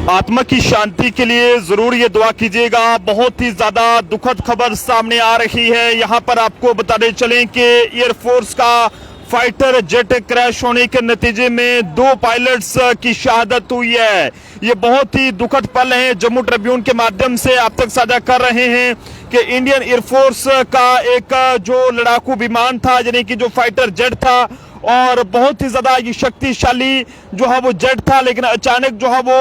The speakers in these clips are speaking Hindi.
आत्मा की शांति के लिए जरूर ये दुआ कीजिएगा। बहुत ही ज्यादा दुखद खबर सामने आ रही है। यहाँ पर आपको बताते चलें कि एयरफोर्स का फाइटर जेट क्रैश होने के नतीजे में 2 पायलट्स की शहादत हुई है। ये बहुत ही दुखद पल है। जम्मू ट्रिब्यून के माध्यम से आप तक साझा कर रहे हैं कि इंडियन एयरफोर्स का एक जो लड़ाकू विमान था, यानी कि जो फाइटर जेट था, और बहुत ही ज्यादा ये शक्तिशाली जो है वो जेट था, लेकिन अचानक जो है वो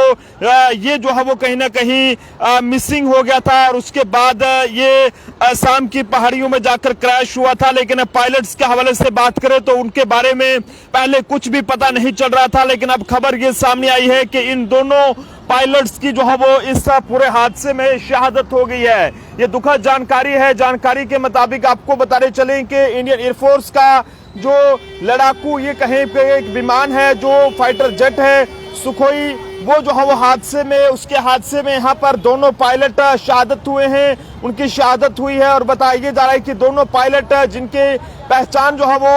ये जो है वो कहीं ना कहीं मिसिंग हो गया था और उसके बाद ये असम की पहाड़ियों में जाकर क्रैश हुआ था। लेकिन पायलट्स के हवाले से बात करें तो उनके बारे में पहले कुछ भी पता नहीं चल रहा था, लेकिन अब खबर ये सामने आई है कि इन दोनों पायलट्स की जो है वो इस पूरे हादसे में शहादत हो गई है। ये दुखद जानकारी है। जानकारी के मुताबिक आपको बताते चलें कि इंडियन एयरफोर्स का जो लड़ाकू ये कहीं पे एक विमान है, जो फाइटर जेट है सुखोई, वो जो है वो उसके हादसे में यहाँ पर दोनों पायलट शहादत हुए हैं, उनकी शहादत हुई है। और बताया जा रहा है कि दोनों पायलट जिनके पहचान जो है वो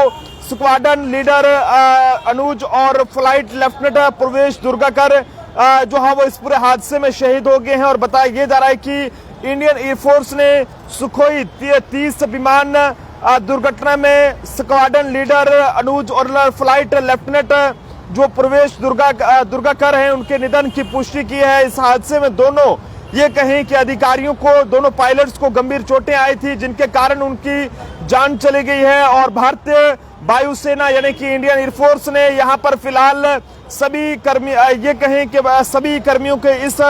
स्क्वाड्रन लीडर अनुज और फ्लाइट लेफ्टिनेंट प्रवेश दुर्गाकर जो है वो इस पूरे हादसे में शहीद हो गए हैं। और बताया जा रहा है कि इंडियन एयरफोर्स ने सुखोई 30 विमान दुर्घटना में स्क्वाड्रन लीडर अनुज और फ्लाइट लेफ्टिनेंट जो प्रवेश दुर्गाकर हैं, उनके निधन की पुष्टि की है। इस हादसे में दोनों ये कहें कि अधिकारियों को, दोनों पायलट्स को गंभीर चोटें आई थी, जिनके कारण उनकी जान चली गई है। और भारतीय वायुसेना यानी कि इंडियन एयरफोर्स ने यहाँ पर फिलहाल सभी कर्मी ये कहें कि सभी कर्मियों के इस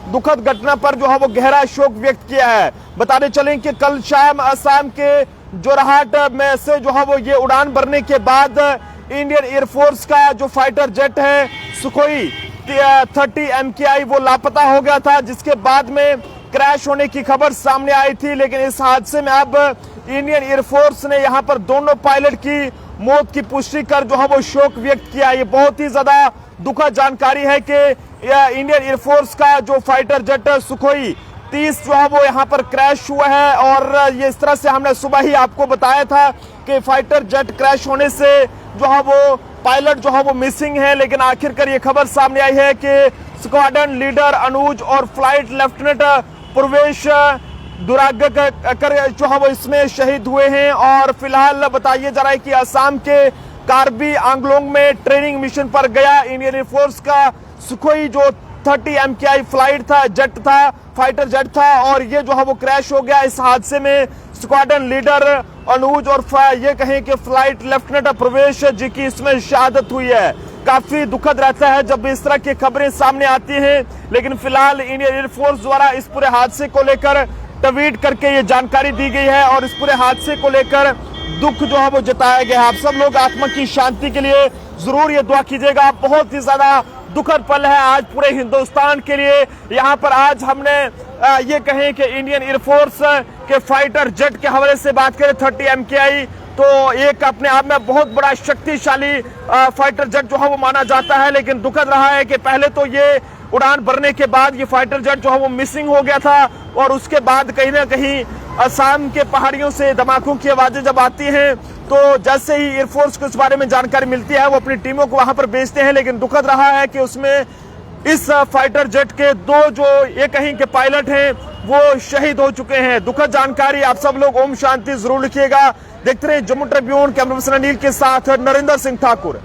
दुखद घटना पर जो है वो गहरा शोक व्यक्त किया है। बताते चलें कि कल शाम असम के जोरहाट में से जो है वो ये उड़ान भरने के बाद इंडियन एयरफोर्स का जो फाइटर जेट है सुखोई 30 MKI वो लापता हो गया था, जिसके बाद में क्रैश होने की खबर सामने आई थी। लेकिन इस हादसे में अब इंडियन एयरफोर्स ने यहाँ पर दोनों पायलट की मौत की पुष्टि कर जो है वो शोक व्यक्त किया। ये बहुत ही ज्यादा दुखद जानकारी है कि इंडियन एयरफोर्स का जो फाइटर जेट सुखोई 30 जो है वो यहाँ पर क्रैश हुआ है। और ये इस तरह से हमने सुबह ही आपको बताया था कि फाइटर जेट क्रैश होने से जो है वो पायलट जो है वो मिसिंग है, लेकिन आखिरकार ये खबर सामने आई है कि स्क्वाड्रन लीडर अनुज और फ्लाइट लेफ्टिनेंट प्रवेश दुर्गाकर जो है वो इसमें शहीद हुए हैं। और फिलहाल बताया जा रहा है कि असम के कार्बी आंगलोंग में ट्रेनिंग मिशन पर गया इंडियन एयरफोर्स का सुखोई जो 30 MKI फ्लाइट था, जेट था, फाइटर जेट था, और ये जो है वो क्रैश हो गया। इस हादसे में स्क्वाड्रन लीडर अनुज और ये कहें कि फ्लाइट लेफ्टिनेंट प्रवेश जी की इसमें शहादत हुई है। काफी दुखद रहता है जब इस तरह की खबरें सामने आती हैं, लेकिन फिलहाल इंडियन एयरफोर्स द्वारा इस पूरे हादसे को लेकर ट्वीट करके ये जानकारी दी गई है और इस पूरे हादसे को लेकर दुख जो है वो जताया गया है। आप सब लोग आत्मा की शांति के लिए जरूर ये दुआ कीजिएगा। बहुत ही ज्यादा दुखद पल है आज पूरे हिंदुस्तान के लिए। यहाँ पर आज हमने ये कहें कि इंडियन एयरफोर्स के फाइटर जेट के हवाले से बात करें 30 MKI, तो एक अपने आप में बहुत बड़ा शक्तिशाली फाइटर जेट जो है वो माना जाता है। लेकिन दुखद रहा है कि पहले तो ये उड़ान भरने के बाद ये फाइटर जेट जो है वो मिसिंग हो गया था, और उसके बाद कहीं ना कहीं असम के पहाड़ियों से धमाकों की आवाजें जब आती हैं तो जैसे ही एयरफोर्स को इस बारे में जानकारी मिलती है वो अपनी टीमों को वहां पर भेजते हैं। लेकिन दुखद रहा है कि उसमें इस फाइटर जेट के 2 जो ये कहीं के पायलट हैं वो शहीद हो चुके हैं। दुखद जानकारी। आप सब लोग ओम शांति जरूर लिखिएगा। देखते रहे Jammu Tribune. Camera person Anil के साथ नरेंद्र सिंह ठाकुर।